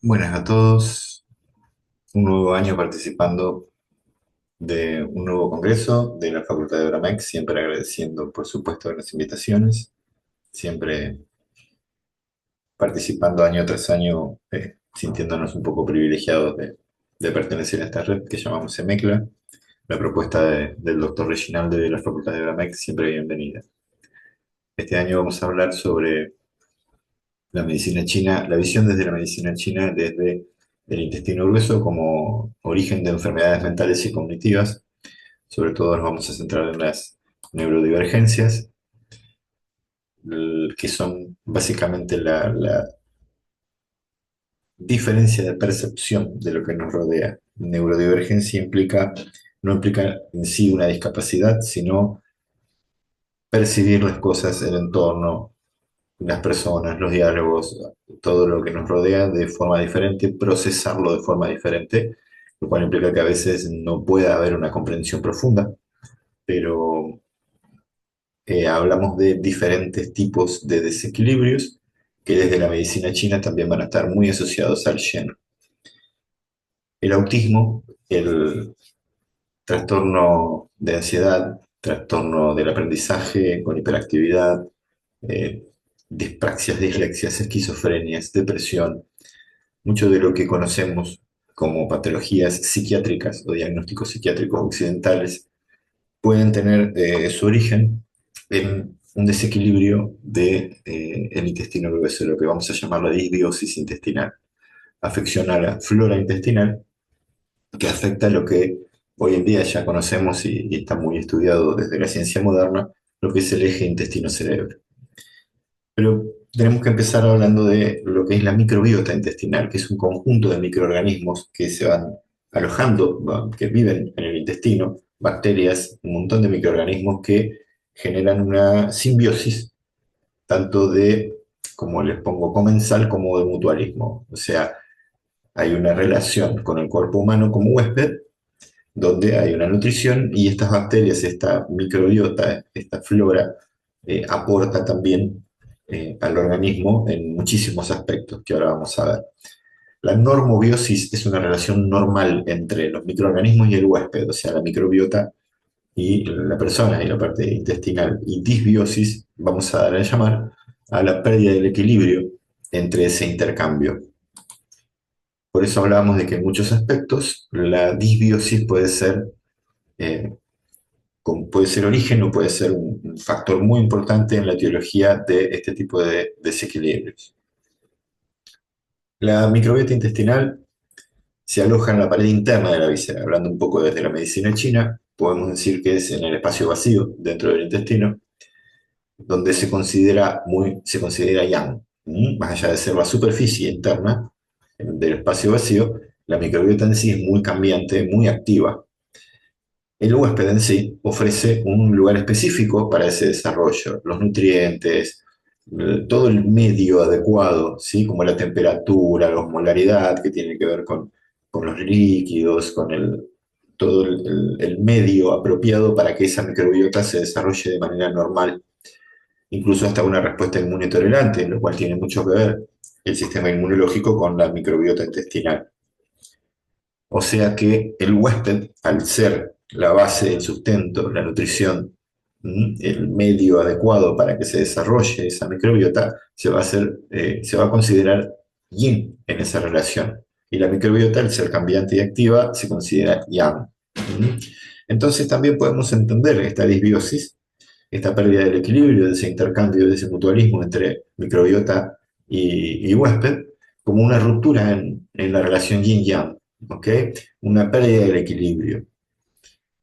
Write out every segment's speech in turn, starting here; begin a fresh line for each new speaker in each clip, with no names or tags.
Buenas a todos. Un nuevo año participando de un nuevo congreso de la Facultad de Bramex, siempre agradeciendo, por supuesto, las invitaciones, siempre participando año tras año, sintiéndonos un poco privilegiados de pertenecer a esta red que llamamos EMECLA. La propuesta del doctor Reginaldo de la Facultad de Bramex, siempre bienvenida. Este año vamos a hablar sobre la medicina china, la visión desde la medicina china, desde el intestino grueso como origen de enfermedades mentales y cognitivas. Sobre todo nos vamos a centrar en las neurodivergencias, que son básicamente la diferencia de percepción de lo que nos rodea. Neurodivergencia no implica en sí una discapacidad, sino percibir las cosas, el entorno, las personas, los diálogos, todo lo que nos rodea de forma diferente, procesarlo de forma diferente, lo cual implica que a veces no pueda haber una comprensión profunda, pero hablamos de diferentes tipos de desequilibrios que desde la medicina china también van a estar muy asociados al Shen. El autismo, el trastorno de ansiedad, trastorno del aprendizaje con hiperactividad, eh, dispraxias, dislexias, esquizofrenias, depresión, mucho de lo que conocemos como patologías psiquiátricas o diagnósticos psiquiátricos occidentales pueden tener su origen en un desequilibrio del intestino grueso, lo que vamos a llamar la disbiosis intestinal, afección a la flora intestinal que afecta lo que hoy en día ya conocemos y está muy estudiado desde la ciencia moderna, lo que es el eje intestino-cerebro. Pero tenemos que empezar hablando de lo que es la microbiota intestinal, que es un conjunto de microorganismos que se van alojando, que viven en el intestino, bacterias, un montón de microorganismos que generan una simbiosis, tanto de, como les pongo, comensal como de mutualismo. O sea, hay una relación con el cuerpo humano como huésped, donde hay una nutrición y estas bacterias, esta microbiota, esta flora, aporta también al organismo en muchísimos aspectos que ahora vamos a ver. La normobiosis es una relación normal entre los microorganismos y el huésped, o sea, la microbiota y la persona y la parte intestinal. Y disbiosis, vamos a dar a llamar a la pérdida del equilibrio entre ese intercambio. Por eso hablábamos de que en muchos aspectos la disbiosis eh, puede ser origen o puede ser un factor muy importante en la etiología de este tipo de desequilibrios. La microbiota intestinal se aloja en la pared interna de la víscera. Hablando un poco desde la medicina china, podemos decir que es en el espacio vacío dentro del intestino, donde se considera yang. Más allá de ser la superficie interna del espacio vacío, la microbiota en sí es muy cambiante, muy activa. El huésped en sí ofrece un lugar específico para ese desarrollo, los nutrientes, todo el medio adecuado, ¿sí? Como la temperatura, la osmolaridad que tiene que ver con los líquidos, todo el medio apropiado para que esa microbiota se desarrolle de manera normal, incluso hasta una respuesta inmune tolerante, lo cual tiene mucho que ver el sistema inmunológico con la microbiota intestinal. O sea que el huésped, al ser la base del sustento, la nutrición, el medio adecuado para que se desarrolle esa microbiota, se va a considerar yin en esa relación. Y la microbiota, al ser cambiante y activa, se considera yang. Entonces también podemos entender esta disbiosis, esta pérdida del equilibrio, de ese intercambio, de ese mutualismo entre microbiota y huésped, como una ruptura en la relación yin-yang, ¿ok? Una pérdida del equilibrio.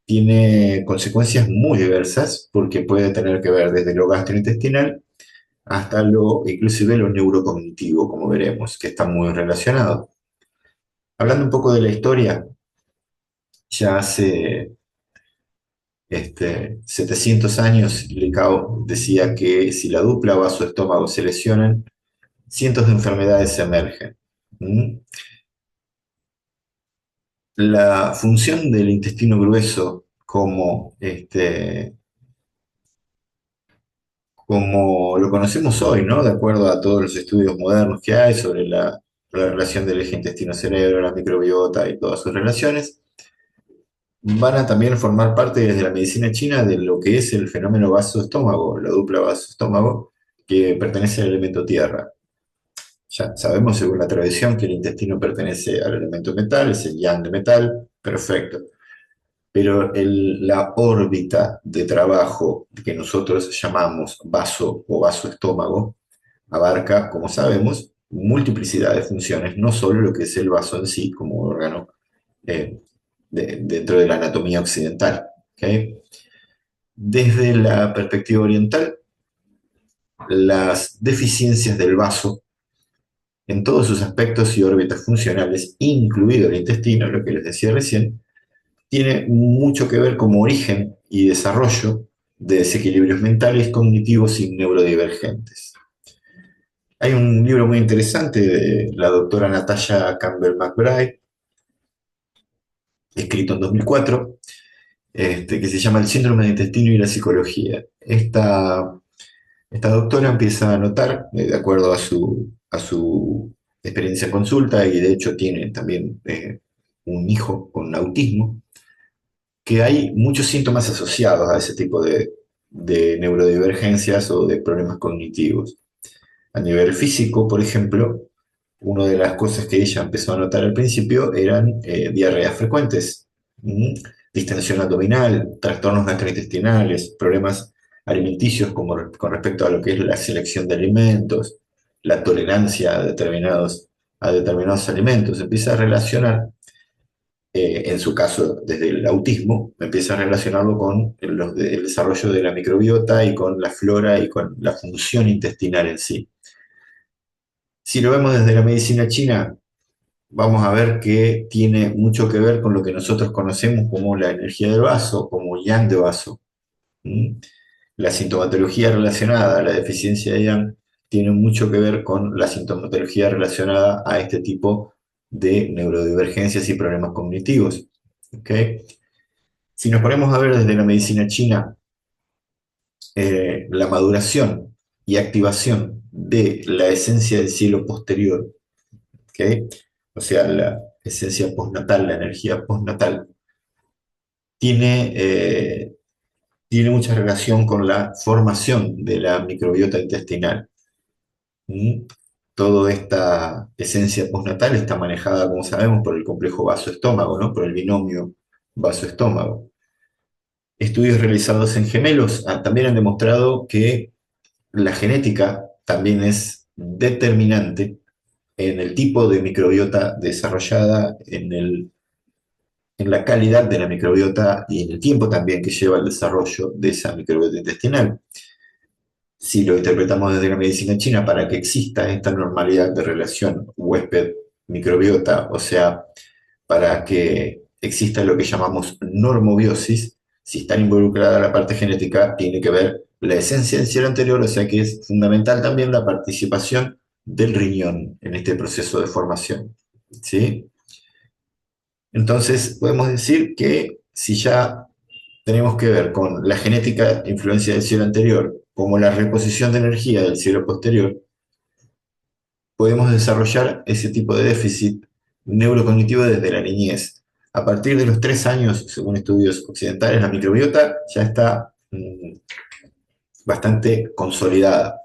Tiene consecuencias muy diversas porque puede tener que ver desde lo gastrointestinal hasta inclusive lo neurocognitivo, como veremos, que está muy relacionado. Hablando un poco de la historia, ya hace 700 años, Licao decía que si la dupla vaso-estómago se lesionan, cientos de enfermedades emergen. ¿Mm? La función del intestino grueso como lo conocemos hoy, ¿no? De acuerdo a todos los estudios modernos que hay sobre la relación del eje intestino-cerebro, la microbiota y todas sus relaciones, van a también formar parte desde la medicina china de lo que es el fenómeno vaso-estómago, la dupla vaso-estómago, que pertenece al elemento tierra. Ya sabemos, según la tradición, que el intestino pertenece al elemento metal, es el yang de metal, perfecto. Pero la órbita de trabajo que nosotros llamamos vaso o vaso-estómago abarca, como sabemos, multiplicidad de funciones, no solo lo que es el vaso en sí como órgano eh, dentro de la anatomía occidental. ¿Okay? Desde la perspectiva oriental, las deficiencias del vaso en todos sus aspectos y órbitas funcionales, incluido el intestino, lo que les decía recién, tiene mucho que ver como origen y desarrollo de desequilibrios mentales, cognitivos y neurodivergentes. Hay un libro muy interesante de la doctora Natasha Campbell McBride, escrito en 2004, que se llama El síndrome del intestino y la psicología. Esta doctora empieza a notar, de acuerdo a su experiencia en consulta, y de hecho tiene también un hijo con autismo, que hay muchos síntomas asociados a ese tipo de neurodivergencias o de problemas cognitivos. A nivel físico, por ejemplo, una de las cosas que ella empezó a notar al principio eran diarreas frecuentes, distensión abdominal, trastornos gastrointestinales, problemas alimenticios como con respecto a lo que es la selección de alimentos, la tolerancia a determinados alimentos. Empieza a relacionar, en su caso desde el autismo, empieza a relacionarlo con el desarrollo de la microbiota y con la flora y con la función intestinal en sí. Si lo vemos desde la medicina china, vamos a ver que tiene mucho que ver con lo que nosotros conocemos como la energía del vaso, como yang de vaso. ¿Mm? La sintomatología relacionada a la deficiencia de yang tiene mucho que ver con la sintomatología relacionada a este tipo de neurodivergencias y problemas cognitivos. ¿Okay? Si nos ponemos a ver desde la medicina china, la maduración y activación de la esencia del cielo posterior, ¿okay? O sea, la esencia postnatal, la energía postnatal, tiene, tiene mucha relación con la formación de la microbiota intestinal. ¿Mm? Toda esta esencia postnatal está manejada, como sabemos, por el complejo vaso-estómago, ¿no? Por el binomio vaso-estómago. Estudios realizados en gemelos también han demostrado que la genética también es determinante en el tipo de microbiota desarrollada, en la calidad de la microbiota y en el tiempo también que lleva el desarrollo de esa microbiota intestinal. Si lo interpretamos desde la medicina china, para que exista esta normalidad de relación huésped-microbiota, o sea, para que exista lo que llamamos normobiosis, si está involucrada la parte genética, tiene que ver la esencia del cielo anterior, o sea que es fundamental también la participación del riñón en este proceso de formación. ¿Sí? Entonces, podemos decir que si ya tenemos que ver con la genética influencia del cielo anterior, como la reposición de energía del cielo posterior, podemos desarrollar ese tipo de déficit neurocognitivo desde la niñez. A partir de los 3 años, según estudios occidentales, la microbiota ya está bastante consolidada.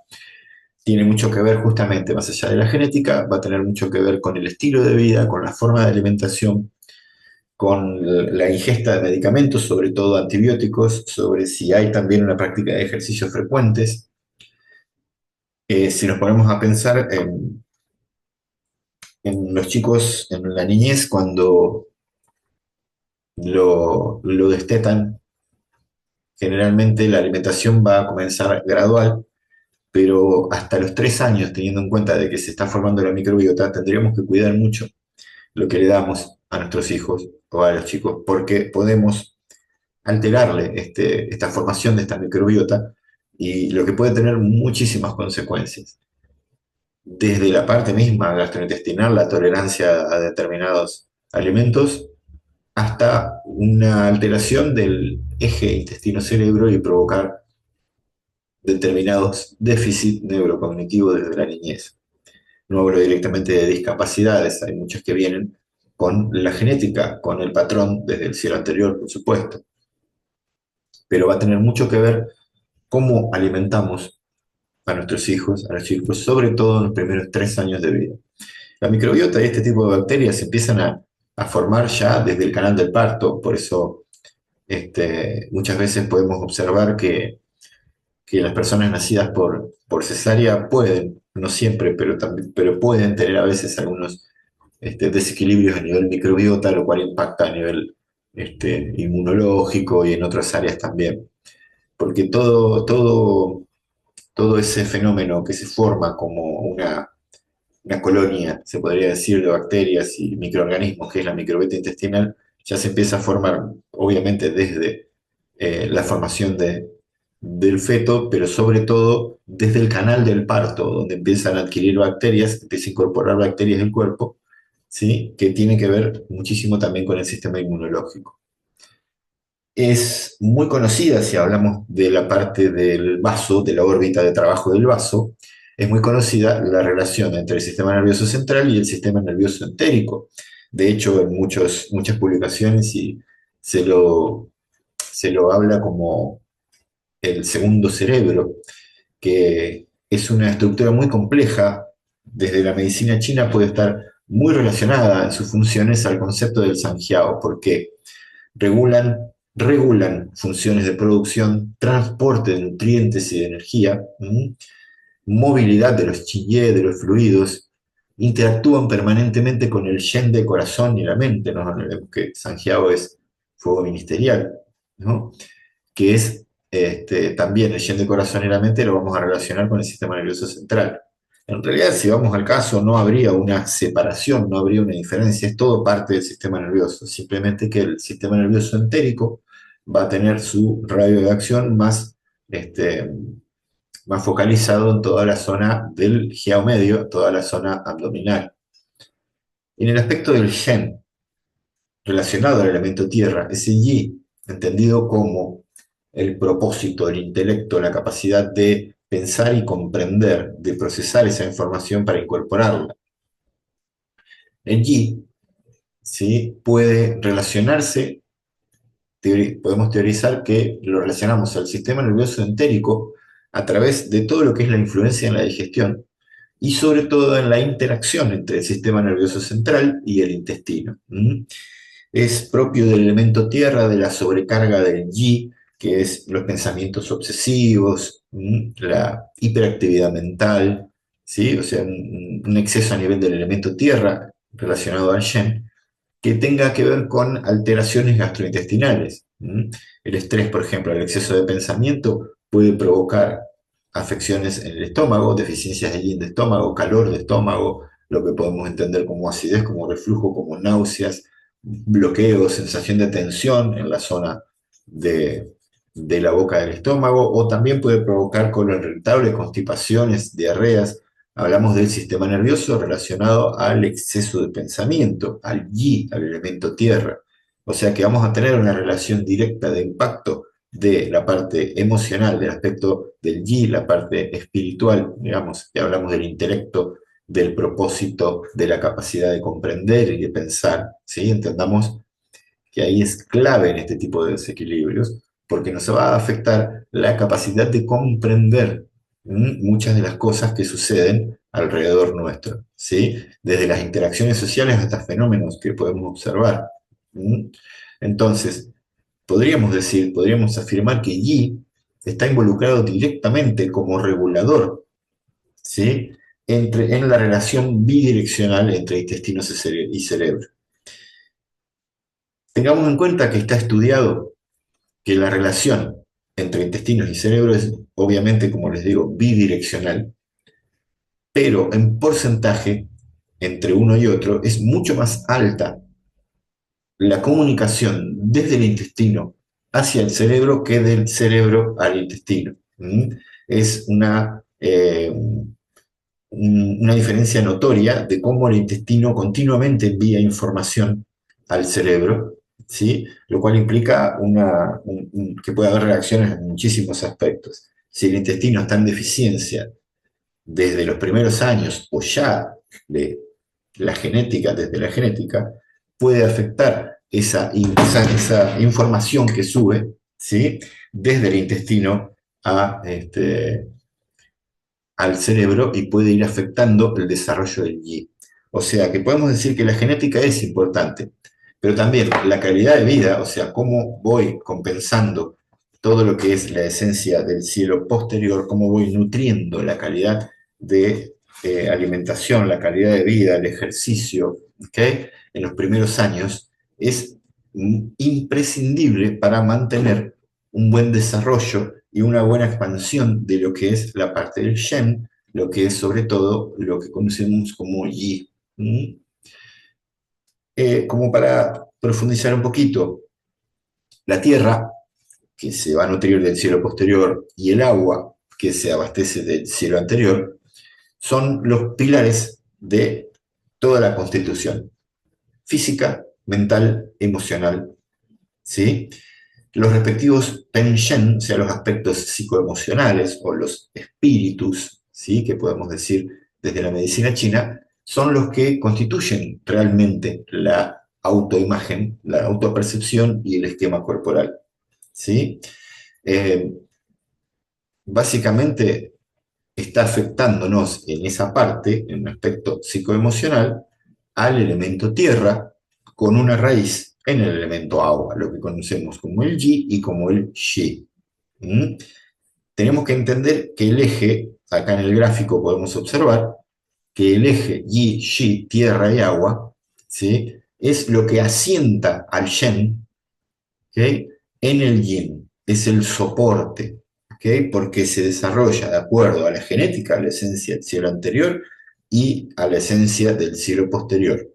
Tiene mucho que ver justamente, más allá de la genética, va a tener mucho que ver con el estilo de vida, con la forma de alimentación, con la ingesta de medicamentos, sobre todo antibióticos, sobre si hay también una práctica de ejercicios frecuentes. Si nos ponemos a pensar en los chicos, en la niñez, cuando lo destetan, generalmente la alimentación va a comenzar gradual, pero hasta los 3 años, teniendo en cuenta de que se está formando la microbiota, tendríamos que cuidar mucho lo que le damos a nuestros hijos o a los chicos, porque podemos alterarle esta formación de esta microbiota y lo que puede tener muchísimas consecuencias. Desde la parte misma gastrointestinal, la tolerancia a determinados alimentos, hasta una alteración del eje intestino-cerebro y provocar determinados déficits neurocognitivos desde la niñez. No hablo directamente de discapacidades, hay muchas que vienen con la genética, con el patrón desde el cielo anterior, por supuesto, pero va a tener mucho que ver cómo alimentamos a nuestros hijos, sobre todo en los primeros 3 años de vida. La microbiota y este tipo de bacterias se empiezan a formar ya desde el canal del parto, por eso muchas veces podemos observar que las personas nacidas por cesárea pueden, no siempre, pero pueden tener a veces algunos desequilibrios a nivel microbiota, lo cual impacta a nivel inmunológico y en otras áreas también. Porque todo ese fenómeno que se forma como una colonia, se podría decir, de bacterias y microorganismos, que es la microbiota intestinal, ya se empieza a formar, obviamente, desde la formación del feto, pero sobre todo desde el canal del parto, donde empiezan a adquirir bacterias, empieza a incorporar bacterias del cuerpo, ¿sí? Que tiene que ver muchísimo también con el sistema inmunológico. Es muy conocida, si hablamos de la parte del vaso, de la órbita de trabajo del vaso, es muy conocida la relación entre el sistema nervioso central y el sistema nervioso entérico. De hecho, en muchas publicaciones se lo, se lo habla como el segundo cerebro, que es una estructura muy compleja. Desde la medicina china puede estar muy relacionada en sus funciones al concepto del sanjiao, porque regulan funciones de producción, transporte de nutrientes y de energía, movilidad de los chiyé, de los fluidos, interactúan permanentemente con el yen de corazón y la mente, ¿no? Que Sanjiao es fuego ministerial, ¿no? Que es también el yen de corazón y la mente lo vamos a relacionar con el sistema nervioso central. En realidad, si vamos al caso, no habría una separación, no habría una diferencia, es todo parte del sistema nervioso, simplemente que el sistema nervioso entérico va a tener su radio de acción más focalizado en toda la zona del jiao medio, toda la zona abdominal. En el aspecto del yen, relacionado al elemento tierra, ese yi, entendido como el propósito, el intelecto, la capacidad de pensar y comprender, de procesar esa información para incorporarla. El yi, ¿sí? Puede relacionarse, podemos teorizar que lo relacionamos al sistema nervioso entérico a través de todo lo que es la influencia en la digestión y sobre todo en la interacción entre el sistema nervioso central y el intestino. Es propio del elemento tierra, de la sobrecarga del yi, que es los pensamientos obsesivos, la hiperactividad mental, ¿sí? O sea, un exceso a nivel del elemento tierra relacionado al yen, que tenga que ver con alteraciones gastrointestinales. El estrés, por ejemplo, el exceso de pensamiento puede provocar afecciones en el estómago, deficiencias de yin de estómago, calor de estómago, lo que podemos entender como acidez, como reflujo, como náuseas, bloqueo, sensación de tensión en la zona de, de la boca del estómago, o también puede provocar colon irritable, constipaciones, diarreas. Hablamos del sistema nervioso relacionado al exceso de pensamiento, al yi, al elemento tierra. O sea que vamos a tener una relación directa de impacto de la parte emocional, del aspecto del yi, la parte espiritual, digamos, que hablamos del intelecto, del propósito, de la capacidad de comprender y de pensar, ¿sí? Entendamos que ahí es clave en este tipo de desequilibrios, porque nos va a afectar la capacidad de comprender muchas de las cosas que suceden alrededor nuestro, ¿sí? Desde las interacciones sociales hasta fenómenos que podemos observar. Entonces, podríamos afirmar que Yi está involucrado directamente como regulador, ¿sí? En la relación bidireccional entre intestinos y cerebro. Tengamos en cuenta que está estudiado que la relación entre intestinos y cerebro es, obviamente, como les digo, bidireccional, pero en porcentaje entre uno y otro es mucho más alta la comunicación desde el intestino hacia el cerebro que del cerebro al intestino. Es una diferencia notoria de cómo el intestino continuamente envía información al cerebro, ¿sí? Lo cual implica que puede haber reacciones en muchísimos aspectos. Si el intestino está en deficiencia desde los primeros años o ya de la genética, desde la genética, puede afectar esa información que sube, ¿sí? Desde el intestino a, al cerebro y puede ir afectando el desarrollo del yi. O sea que podemos decir que la genética es importante, pero también la calidad de vida, o sea, cómo voy compensando todo lo que es la esencia del cielo posterior, cómo voy nutriendo la calidad de alimentación, la calidad de vida, el ejercicio, ¿okay? En los primeros años, es imprescindible para mantener un buen desarrollo y una buena expansión de lo que es la parte del Shen, lo que es sobre todo lo que conocemos como Yi. ¿Mm? Como para profundizar un poquito, la Tierra, que se va a nutrir del cielo posterior, y el agua, que se abastece del cielo anterior, son los pilares de toda la constitución física, mental, emocional, ¿sí? Los respectivos Pen-Shen, o sea, los aspectos psicoemocionales o los espíritus, ¿sí? Que podemos decir desde la medicina china, son los que constituyen realmente la autoimagen, la autopercepción y el esquema corporal, ¿sí? Eh, Básicamente está afectándonos en esa parte, en el aspecto psicoemocional, al elemento tierra con una raíz en el elemento agua, lo que conocemos como el yi y como el shi. ¿Mm? Tenemos que entender que el eje, acá en el gráfico podemos observar que el eje yi, shi, tierra y agua, ¿sí? Es lo que asienta al shen, ¿okay? En el yin, es el soporte, ¿okay? Porque se desarrolla de acuerdo a la genética, a la esencia del cielo anterior y a la esencia del cielo posterior.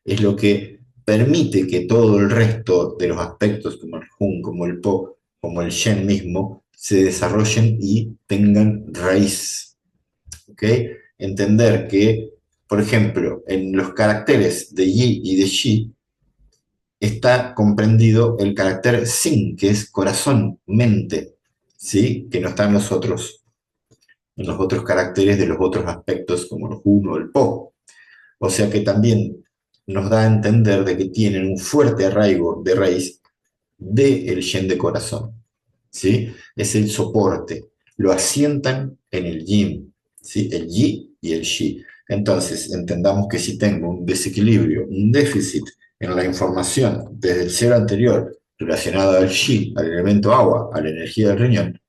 Es lo que permite que todo el resto de los aspectos, como el Hun, como el Po, como el Shen mismo, se desarrollen y tengan raíz. ¿Okay? Entender que, por ejemplo, en los caracteres de Yi y de Shi, está comprendido el carácter Sin, que es corazón, mente, ¿sí? Que no está en los otros caracteres de los otros aspectos como el Hun o el Po. O sea que también nos da a entender de que tienen un fuerte arraigo de raíz del Shen de corazón, ¿sí? Es el soporte, lo asientan en el Yin, ¿sí? El Yi y el Shi. Entonces, entendamos que si tengo un desequilibrio, un déficit en la información desde el ser anterior relacionado al Shi, al elemento agua, a la energía del riñón,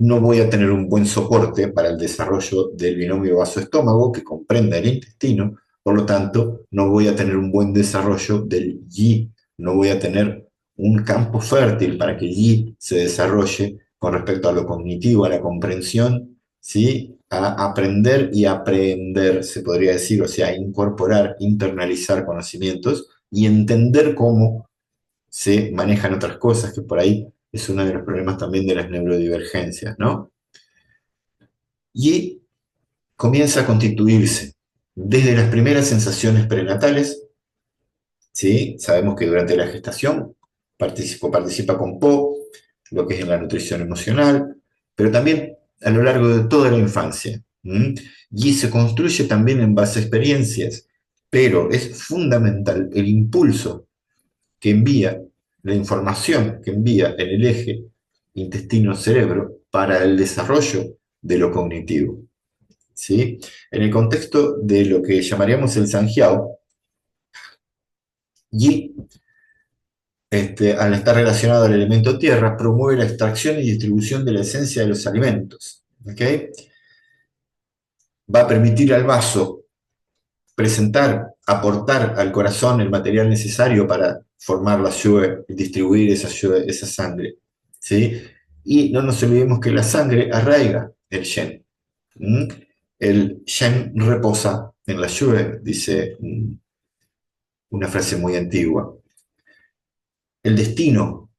no voy a tener un buen soporte para el desarrollo del binomio vaso-estómago que comprenda el intestino, por lo tanto, no voy a tener un buen desarrollo del yi, no voy a tener un campo fértil para que el yi se desarrolle con respecto a lo cognitivo, a la comprensión, ¿sí? A aprender y aprender, se podría decir, o sea, incorporar, internalizar conocimientos y entender cómo se manejan otras cosas, que por ahí es uno de los problemas también de las neurodivergencias, ¿no? Y comienza a constituirse desde las primeras sensaciones prenatales, ¿sí? Sabemos que durante la gestación participa con Po, lo que es en la nutrición emocional, pero también a lo largo de toda la infancia. ¿Mm? Y se construye también en base a experiencias, pero es fundamental el impulso que envía, la información que envía en el eje intestino-cerebro para el desarrollo de lo cognitivo. ¿Sí? En el contexto de lo que llamaríamos el Sanjiao, Yi, al estar relacionado al elemento tierra, promueve la extracción y distribución de la esencia de los alimentos. ¿Okay? Va a permitir al vaso presentar, aportar al corazón el material necesario para formar la yue y distribuir esa sangre. ¿Sí? Y no nos olvidemos que la sangre arraiga el Shen. ¿Mm? El Shen reposa en la yue, dice una frase muy antigua. El destino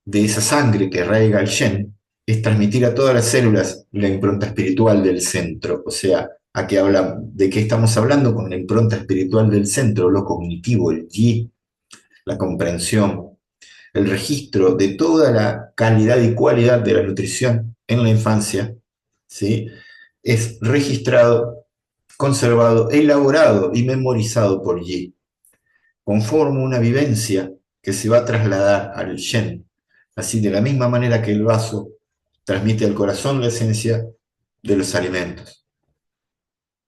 de esa sangre que arraiga el Shen es transmitir a todas las células la impronta espiritual del centro. O sea, ¿de qué estamos hablando con la impronta espiritual del centro? Lo cognitivo, el Yi, la comprensión, el registro de toda la calidad y cualidad de la nutrición en la infancia, ¿sí? Es registrado conservado, elaborado y memorizado por Yi. Conforma una vivencia que se va a trasladar al Shen. Así, de la misma manera que el vaso transmite al corazón la esencia de los alimentos.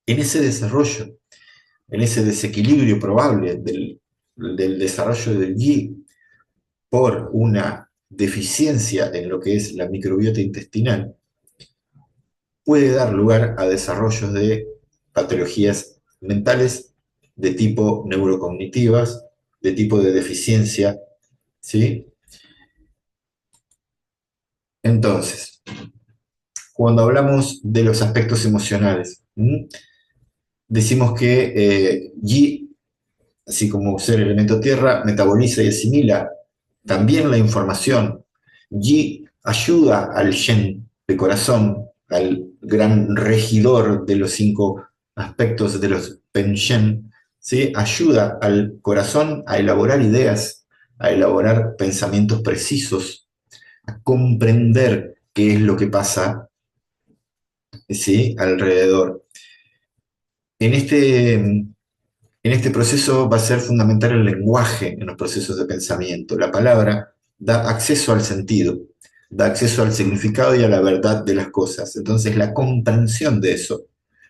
En ese desarrollo, en ese desequilibrio probable del desarrollo del Yi por una deficiencia en lo que es la microbiota intestinal, puede dar lugar a desarrollos de patologías mentales de tipo neurocognitivas, de tipo de deficiencia, ¿sí? Entonces, cuando hablamos de los aspectos emocionales, decimos que Yi, así como ser elemento tierra, metaboliza y asimila también la información. Yi ayuda al Shen de corazón, al gran regidor de los 5 aspectos de los Pen-Shen, ¿sí? Ayuda al corazón a elaborar ideas, a elaborar pensamientos precisos, a comprender qué es lo que pasa, ¿sí? Alrededor. En este proceso va a ser fundamental el lenguaje en los procesos de pensamiento. La palabra da acceso al sentido, da acceso al significado y a la verdad de las cosas. Entonces, la comprensión de eso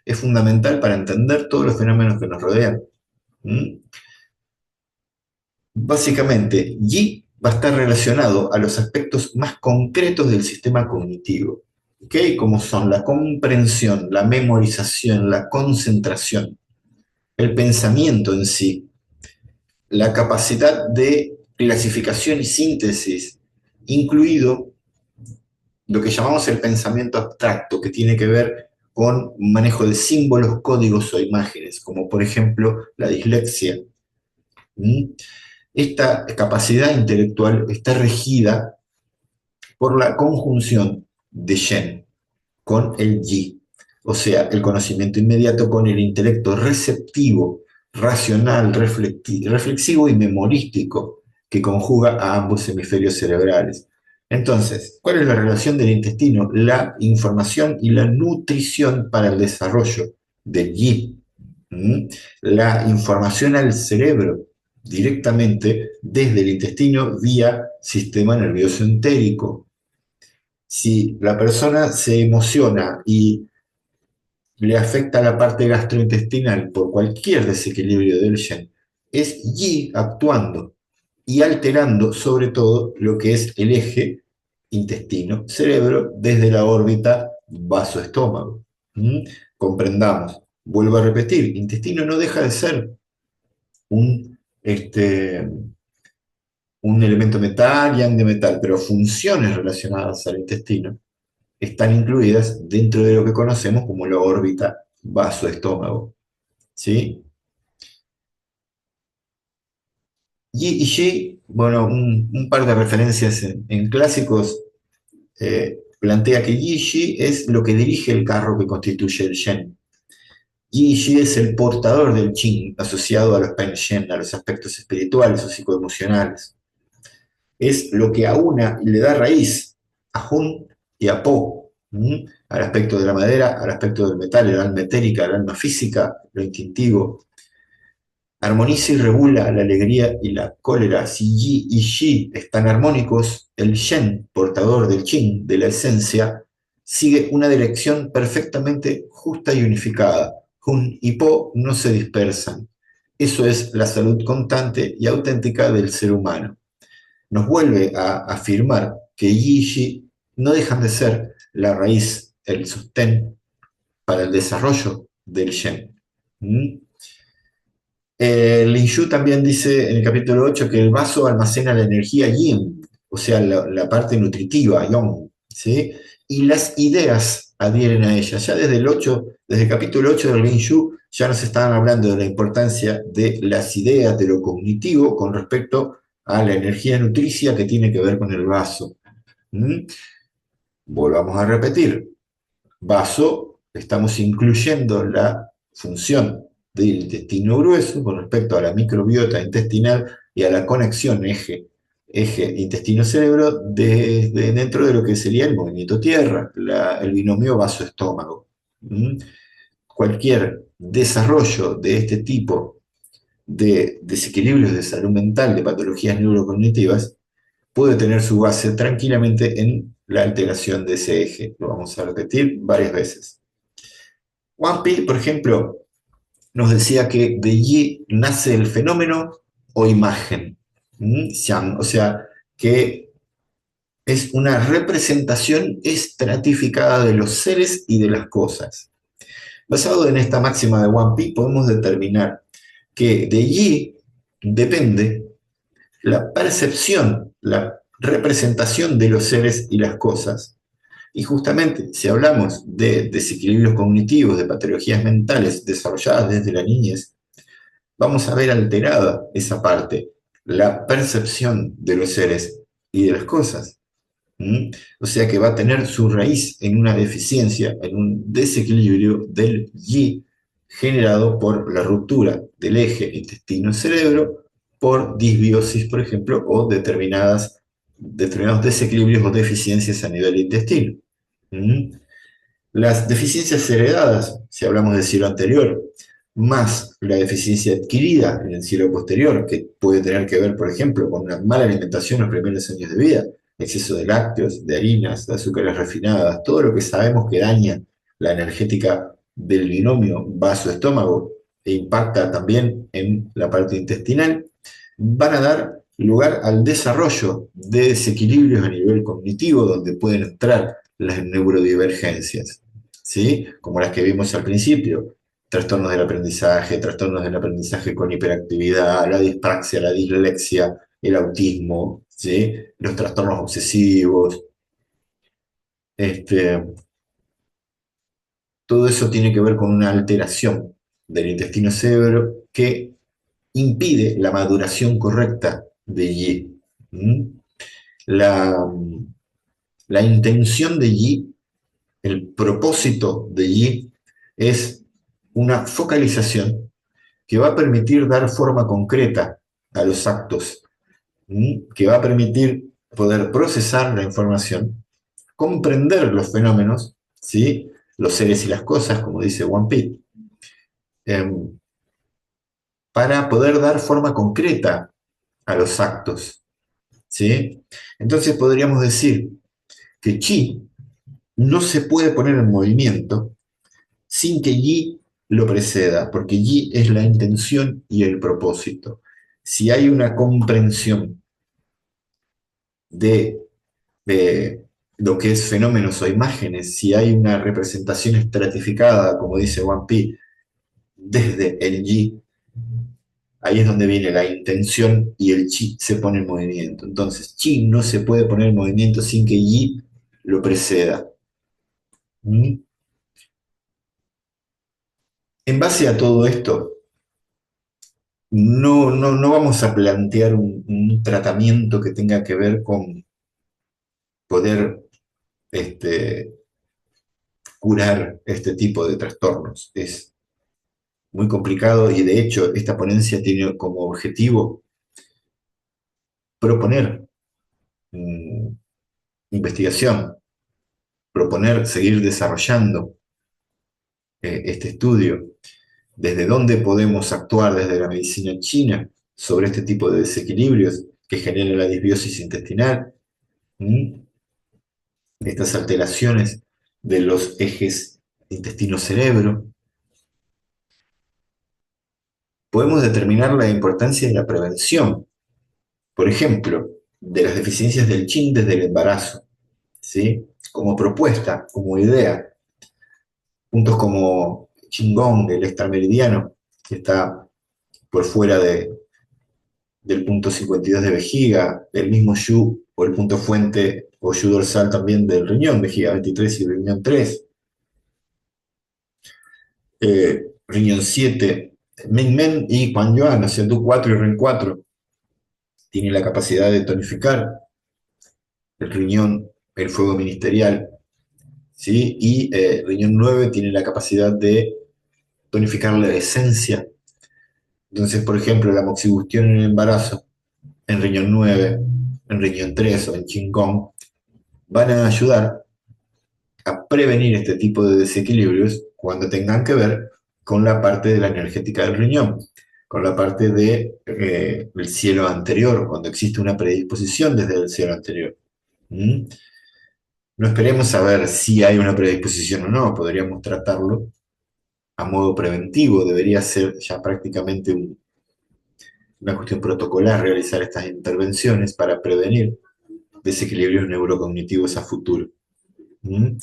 es fundamental para entender todos los fenómenos que nos rodean. ¿Mm? Básicamente, Yi va a estar relacionado a los aspectos más concretos del sistema cognitivo, ¿okay? Como son la comprensión, la memorización, la concentración, el pensamiento en sí, la capacidad de clasificación y síntesis, incluido lo que llamamos el pensamiento abstracto, que tiene que ver con manejo de símbolos, códigos o imágenes, como por ejemplo la dislexia. Esta capacidad intelectual está regida por la conjunción de Shen con el Yi, o sea, el conocimiento inmediato con el intelecto receptivo, racional, reflexivo y memorístico que conjuga a ambos hemisferios cerebrales. Entonces, ¿cuál es la relación del intestino? La información y la nutrición para el desarrollo del Yi. La información al cerebro directamente desde el intestino vía sistema nervioso entérico. Si la persona se emociona y le afecta la parte gastrointestinal por cualquier desequilibrio del Shen, es Yi actuando y alterando sobre todo lo que es el eje intestino-cerebro desde la órbita vaso-estómago. Comprendamos, vuelvo a repetir, intestino no deja de ser un, un elemento metal, yang de metal, pero funciones relacionadas al intestino están incluidas dentro de lo que conocemos como la órbita vaso-estómago. ¿Sí? Y Yi, bueno, un par de referencias en clásicos, plantea que Yi Shi es lo que dirige el carro que constituye el Shen. Yi Shi es el portador del Qing asociado a los Pen Shen, a los aspectos espirituales o psicoemocionales. Es lo que aúna y le da raíz a Hun y a Po, al aspecto de la madera, al aspecto del metal, el alma etérica, el alma física, lo instintivo. Armoniza y regula la alegría y la cólera. Si Yi y Shi están armónicos, el Shen, portador del Qing, de la esencia, sigue una dirección perfectamente justa y unificada. Hun y Po no se dispersan. Eso es la salud constante y auténtica del ser humano. Nos vuelve a afirmar que Yi y Shi no dejan de ser la raíz, el sostén para el desarrollo del Shen. Lin Yu también dice en el capítulo 8 que el vaso almacena la energía yin, o sea, la parte nutritiva, yang, ¿sí? Y las ideas adhieren a ella. Ya desde el capítulo 8 del Lin Yu, ya nos estaban hablando de la importancia de las ideas, de lo cognitivo con respecto a la energía nutricia que tiene que ver con el vaso. Volvamos a repetir, vaso, estamos incluyendo la función del intestino grueso con respecto a la microbiota intestinal y a la conexión eje intestino-cerebro desde dentro de lo que sería el movimiento tierra, el binomio vaso-estómago. Cualquier desarrollo de este tipo de desequilibrios de salud mental, de patologías neurocognitivas, puede tener su base tranquilamente en la alteración de ese eje. Lo vamos a repetir varias veces. Juan Pi, por ejemplo, nos decía que de allí nace el fenómeno o imagen. O sea, que es una representación estratificada de los seres y de las cosas. Basado en esta máxima de One Pi, podemos determinar que de allí depende la percepción, la representación de los seres y las cosas. Y justamente, si hablamos de desequilibrios cognitivos, de patologías mentales desarrolladas desde la niñez, vamos a ver alterada esa parte, la percepción de los seres y de las cosas. ¿Mm? O sea que va a tener su raíz en una deficiencia, en un desequilibrio del yi generado por la ruptura del eje intestino-cerebro por disbiosis, por ejemplo, o determinados desequilibrios o deficiencias a nivel intestino. ¿Mm? Las deficiencias heredadas, si hablamos del cielo anterior, más la deficiencia adquirida en el cielo posterior, que puede tener que ver, por ejemplo, con una mala alimentación en los primeros años de vida, exceso de lácteos, de harinas, de azúcares refinadas, todo lo que sabemos que daña la energética del binomio vaso-estómago e impacta también en la parte intestinal, van a dar lugar al desarrollo de desequilibrios a nivel cognitivo, donde pueden entrar las neurodivergencias, ¿sí? Como las que vimos al principio, trastornos del aprendizaje con hiperactividad, la dispraxia, la dislexia, el autismo, ¿sí? Los trastornos obsesivos, este, todo eso tiene que ver con una alteración del intestino-cerebro que impide la maduración correcta de Yi. ¿Mm? La, la intención de Yi, el propósito de Yi, es una focalización que va a permitir dar forma concreta a los actos, que va a permitir poder procesar la información, comprender los fenómenos, ¿sí? Los seres y las cosas, como dice One Pitt, eh, para poder dar forma concreta a los actos, ¿sí? Entonces podríamos decir que chi no se puede poner en movimiento sin que yi lo preceda, porque yi es la intención y el propósito. Si hay una comprensión de, de lo que es fenómenos o imágenes, si hay una representación estratificada, como dice One Pi, desde el yi, ahí es donde viene la intención y el chi se pone en movimiento. Entonces, chi no se puede poner en movimiento sin que yi lo preceda. ¿Mm? En base a todo esto, no vamos a plantear un tratamiento que tenga que ver con poder este, curar este tipo de trastornos. Es muy complicado y de hecho esta ponencia tiene como objetivo proponer mm, investigación, proponer seguir desarrollando este estudio, desde dónde podemos actuar desde la medicina china sobre este tipo de desequilibrios que generan la disbiosis intestinal, estas alteraciones de los ejes intestino-cerebro. Podemos determinar la importancia de la prevención, por ejemplo, de las deficiencias del Qin desde el embarazo, ¿sí? Como propuesta, como idea, puntos como Qigong, el extrameridiano, que está por fuera del punto 52 de vejiga, el mismo Yu o el punto fuente o Yu dorsal también del riñón, vejiga 23 y riñón 3, riñón 7, Ming Men y Quan Yuan, o sea, Du4 y Ren 4, tiene la capacidad de tonificar el riñón, el fuego ministerial, ¿sí? Y riñón 9 tiene la capacidad de tonificar la esencia. Entonces, por ejemplo, la moxibustión en el embarazo, en riñón 9, en riñón 3 o en Qigong, van a ayudar a prevenir este tipo de desequilibrios cuando tengan que ver con la parte de la energética del riñón, con la parte de, el cielo anterior, cuando existe una predisposición desde el cielo anterior. ¿Mm? No esperemos saber si hay una predisposición o no, podríamos tratarlo a modo preventivo, debería ser ya prácticamente una cuestión protocolar realizar estas intervenciones para prevenir desequilibrios neurocognitivos a futuro. ¿Mm?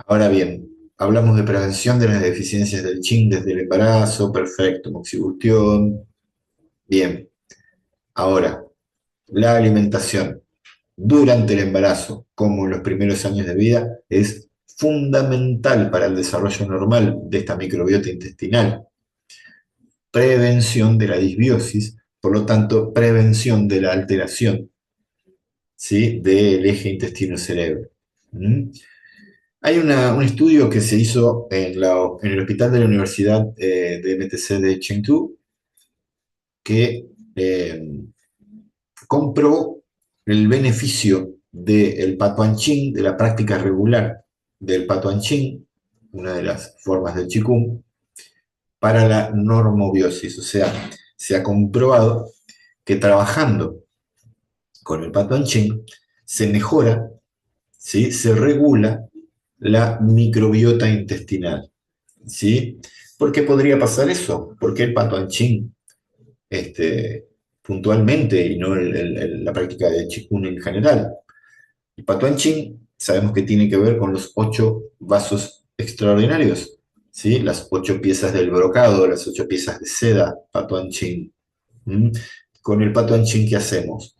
Ahora bien, hablamos de prevención de las deficiencias del Qing desde el embarazo, perfecto, moxibustión, bien. Ahora, la alimentación durante el embarazo, como en los primeros años de vida, es fundamental para el desarrollo normal de esta microbiota intestinal. Prevención de la disbiosis, por lo tanto, prevención de la alteración, ¿sí?, del eje intestino-cerebro. ¿Mm? Hay un estudio que se hizo en el hospital de la Universidad de MTC de Chengdu que comprobó el beneficio del patuanchín, de la práctica regular del patuanchín, una de las formas del Qigong, para la normobiosis. O sea, se ha comprobado que trabajando con el patuanchín se mejora, ¿sí?, se regula la microbiota intestinal. ¿Sí? ¿Por qué podría pasar eso? ¿Por qué el patuanchín puntualmente y no la práctica de Qigong en general? El patuanchín sabemos que tiene que ver con los 8 vasos extraordinarios, ¿sí? Las 8 piezas del brocado, las 8 piezas de seda, patuanchín. ¿Mm? Con el patuanchín, ¿qué hacemos?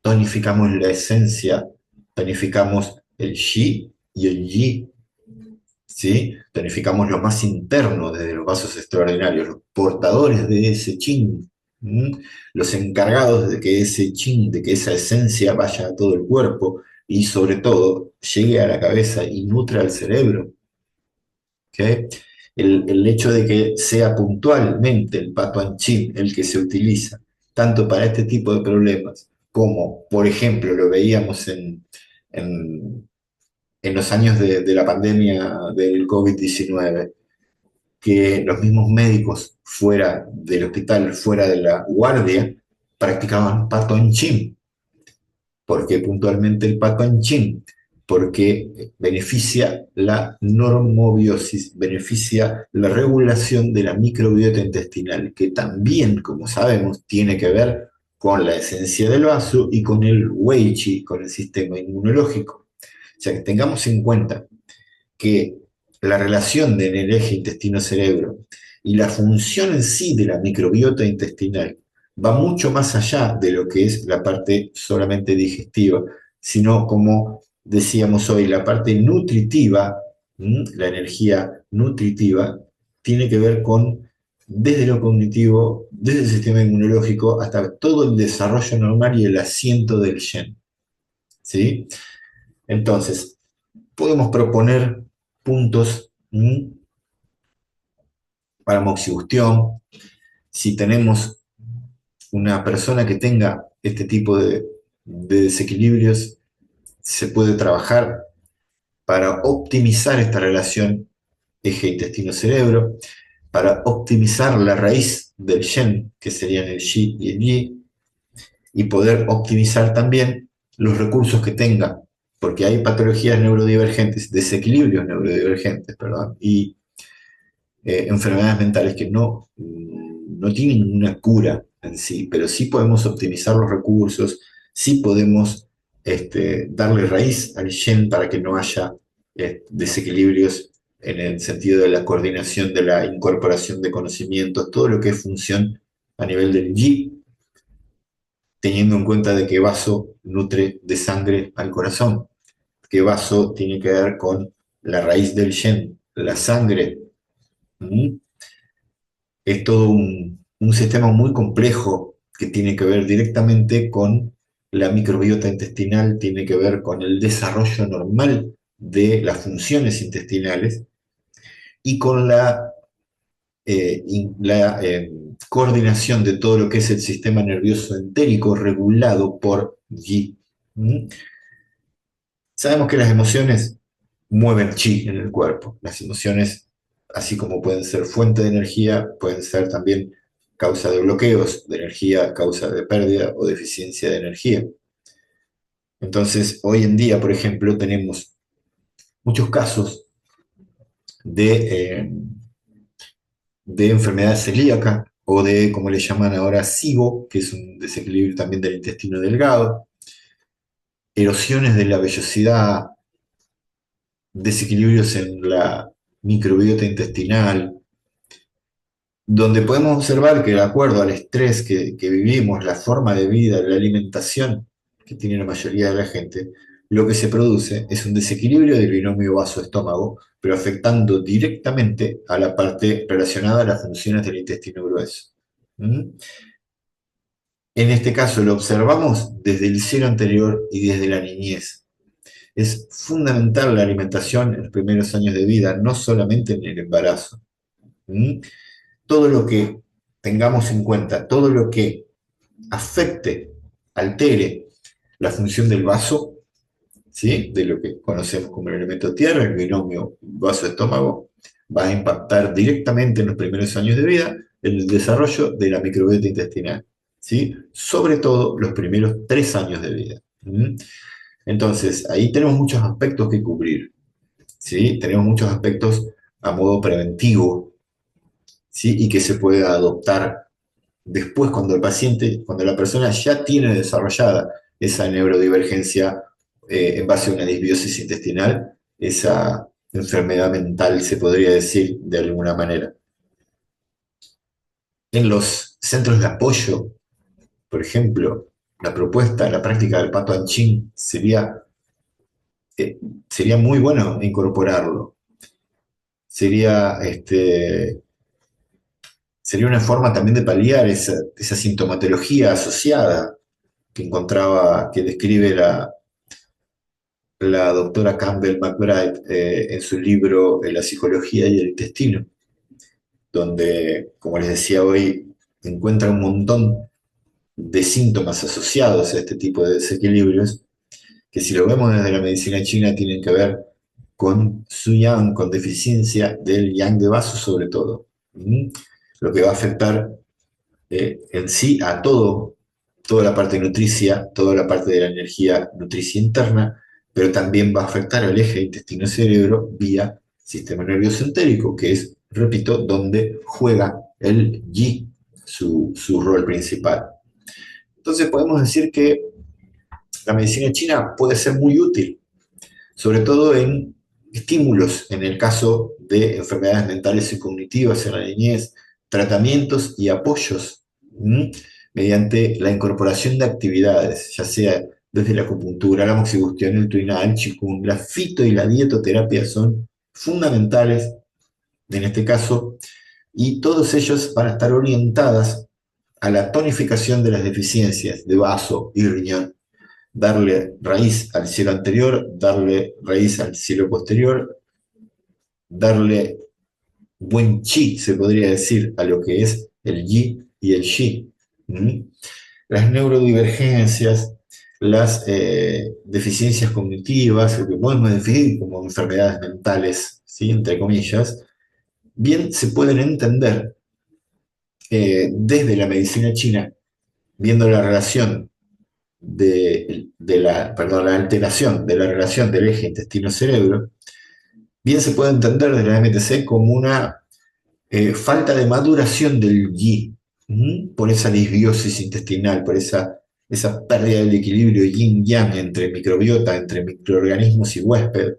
Tonificamos la esencia, tonificamos el Qi y el Yi, ¿sí? Tonificamos lo más interno desde los vasos extraordinarios, los portadores de ese Qin, los encargados de que ese Qin, de que esa esencia vaya a todo el cuerpo y sobre todo llegue a la cabeza y nutra al cerebro. ¿Okay? El hecho de que sea puntualmente el Patuan Qin el que se utiliza, tanto para este tipo de problemas, como, por ejemplo, lo veíamos en en los años de la pandemia del COVID-19, que los mismos médicos fuera del hospital, fuera de la guardia, practicaban Patuan Chin. ¿Por qué puntualmente el Patuan Chin? Porque beneficia la normobiosis, beneficia la regulación de la microbiota intestinal, que también, como sabemos, tiene que ver con la esencia del vaso y con el Wei Qi, con el sistema inmunológico. O sea, que tengamos en cuenta que la relación del eje intestino-cerebro y la función en sí de la microbiota intestinal va mucho más allá de lo que es la parte solamente digestiva, sino, como decíamos hoy, la parte nutritiva, la energía nutritiva, tiene que ver con, desde lo cognitivo, desde el sistema inmunológico, hasta todo el desarrollo normal y el asiento del gen. ¿Sí? Entonces, podemos proponer puntos para moxibustión. Si tenemos una persona que tenga este tipo de desequilibrios, se puede trabajar para optimizar esta relación eje intestino-cerebro, para optimizar la raíz del Shen, que serían el Shi y el Yi, y poder optimizar también los recursos que tenga, porque hay patologías neurodivergentes, desequilibrios neurodivergentes, perdón, y enfermedades mentales que no tienen una cura en sí, pero sí podemos optimizar los recursos, sí podemos darle raíz al Shen para que no haya desequilibrios en el sentido de la coordinación, de la incorporación de conocimientos, todo lo que es función a nivel del Yi, teniendo en cuenta de que vaso nutre de sangre al corazón, que vaso tiene que ver con la raíz del Shen, la sangre. ¿Mm? Es todo un sistema muy complejo que tiene que ver directamente con la microbiota intestinal, tiene que ver con el desarrollo normal de las funciones intestinales y con la coordinación de todo lo que es el sistema nervioso entérico regulado por Yi. ¿Mm? Sabemos que las emociones mueven chi en el cuerpo, las emociones así como pueden ser fuente de energía, pueden ser también causa de bloqueos de energía, causa de pérdida o deficiencia de energía. Entonces, hoy en día, por ejemplo, tenemos muchos casos de, de enfermedad celíaca o de, como le llaman ahora, SIBO, que es un desequilibrio también del intestino delgado, erosiones de la vellosidad, desequilibrios en la microbiota intestinal, donde podemos observar que de acuerdo al estrés que vivimos, la forma de vida, la alimentación que tiene la mayoría de la gente, lo que se produce es un desequilibrio del binomio vaso-estómago, pero afectando directamente a la parte relacionada a las funciones del intestino grueso. ¿Mm? En este caso lo observamos desde el cielo anterior y desde la niñez. Es fundamental la alimentación en los primeros años de vida, no solamente en el embarazo. ¿Mm? Todo lo que tengamos en cuenta, todo lo que afecte, altere la función del vaso, ¿sí? De lo que conocemos como el elemento tierra, el binomio vaso-estómago, va a impactar directamente en los primeros años de vida en el desarrollo de la microbiota intestinal, ¿sí? Sobre todo los primeros 3 años de vida. ¿Mm? Entonces, ahí tenemos muchos aspectos que cubrir, ¿sí? Tenemos muchos aspectos a modo preventivo, ¿sí? Y que se puede adoptar después cuando el paciente, cuando la persona ya tiene desarrollada esa neurodivergencia en base a una disbiosis intestinal, esa enfermedad mental se podría decir de alguna manera. En los centros de apoyo, por ejemplo, la propuesta, la práctica del pato anchín eh, sería muy bueno incorporarlo. Sería, sería una forma también de paliar esa sintomatología asociada que encontraba, que describe la doctora Campbell McBride en su libro La psicología y el intestino, donde, como les decía hoy, encuentra un montón de síntomas asociados a este tipo de desequilibrios, que si lo vemos desde la medicina china tienen que ver con su yang, con deficiencia del yang de vaso sobre todo. ¿Mm? Lo que va a afectar en sí a todo, toda la parte nutricia, toda la parte de la energía nutricia interna, pero también va a afectar al eje intestino-cerebro vía sistema nervioso entérico, que es, repito, donde juega el Yi su rol principal. Entonces podemos decir que la medicina china puede ser muy útil, sobre todo en estímulos, en el caso de enfermedades mentales y cognitivas en la niñez, tratamientos y apoyos mediante la incorporación de actividades, ya sea desde la acupuntura, la moxibustión, el tuina, el qigong, la fito y la dietoterapia son fundamentales en este caso, y todos ellos van a estar orientadas a la tonificación de las deficiencias de vaso y riñón, darle raíz al cielo anterior, darle raíz al cielo posterior, darle buen chi, se podría decir, a lo que es el yi y el shi. ¿Mm? Las neurodivergencias, las deficiencias cognitivas, lo que podemos definir como enfermedades mentales, ¿sí? Entre comillas, bien se pueden entender desde la medicina china, viendo la relación perdón, la alteración de la relación del eje intestino-cerebro, bien se puede entender desde la MTC como una falta de maduración del yi, por esa disbiosis intestinal, por esa pérdida del equilibrio yin-yang entre microbiota, entre microorganismos y huésped,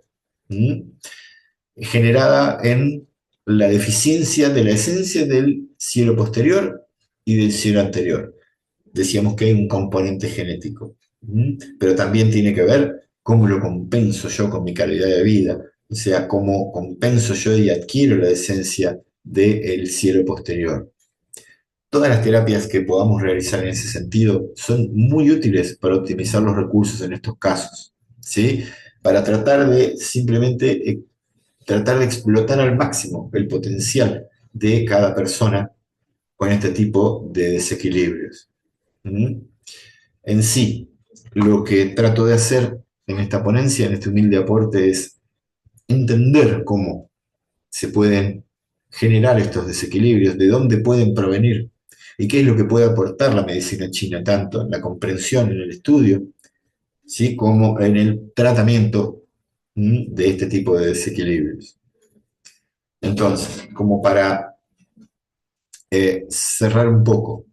generada en la deficiencia de la esencia del cielo posterior y del cielo anterior. Decíamos que hay un componente genético, pero también tiene que ver cómo lo compenso yo con mi calidad de vida, o sea, cómo compenso yo y adquiero la esencia del cielo posterior. Todas las terapias que podamos realizar en ese sentido son muy útiles para optimizar los recursos en estos casos, ¿sí? Para tratar de simplemente tratar de explotar al máximo el potencial de cada persona con este tipo de desequilibrios. ¿Mm? En sí, lo que trato de hacer en esta ponencia, en este humilde aporte, es entender cómo se pueden generar estos desequilibrios, de dónde pueden provenir y qué es lo que puede aportar la medicina china, tanto en la comprensión, en el estudio, ¿sí? Como en el tratamiento de este tipo de desequilibrios. Entonces, como para cerrar un poco,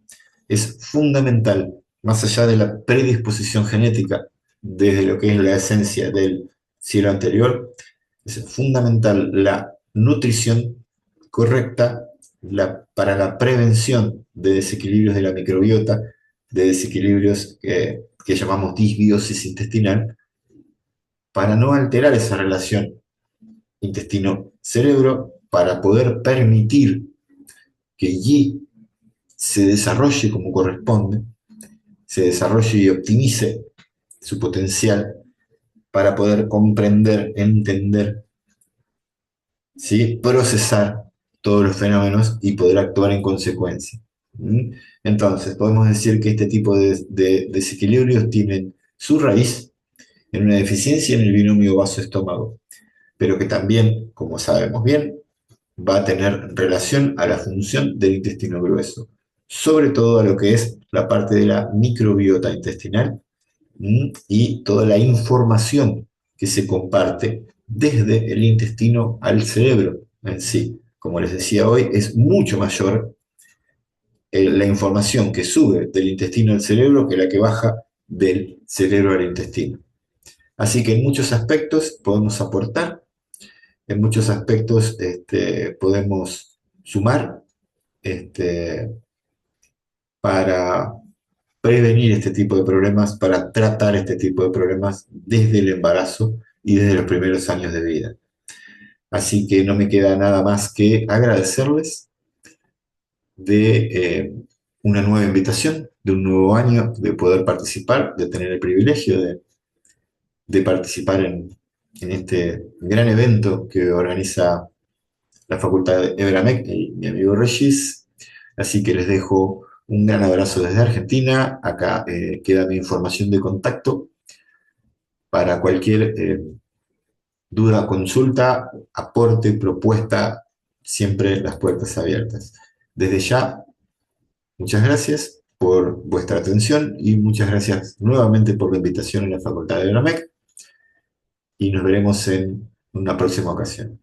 es fundamental, más allá de la predisposición genética, desde lo que es la esencia del cielo anterior, es fundamental la nutrición correcta para la prevención de desequilibrios de la microbiota, de desequilibrios que llamamos disbiosis intestinal, para no alterar esa relación intestino-cerebro, para poder permitir que Yi se desarrolle como corresponde, se desarrolle y optimice su potencial para poder comprender, entender, ¿sí? Procesar todos los fenómenos y poder actuar en consecuencia. ¿Mm? Entonces, podemos decir que este tipo de desequilibrios tienen su raíz en una deficiencia en el binomio vaso-estómago, pero que también, como sabemos bien, va a tener relación a la función del intestino grueso, sobre todo a lo que es la parte de la microbiota intestinal y toda la información que se comparte desde el intestino al cerebro en sí. Como les decía hoy, es mucho mayor la información que sube del intestino al cerebro que la que baja del cerebro al intestino. Así que en muchos aspectos podemos aportar, en muchos aspectos podemos sumar este, para prevenir este tipo de problemas, para tratar este tipo de problemas desde el embarazo y desde los primeros años de vida. Así que no me queda nada más que agradecerles de una nueva invitación, de un nuevo año, de poder participar, de tener el privilegio de participar en este gran evento que organiza la Facultad de Ebramec y mi amigo Regis. Así que les dejo un gran abrazo desde Argentina. Acá queda mi información de contacto para cualquier duda, consulta, aporte, propuesta, siempre las puertas abiertas. Desde ya, muchas gracias por vuestra atención y muchas gracias nuevamente por la invitación a la Facultad de Ebramec y nos veremos en una próxima ocasión.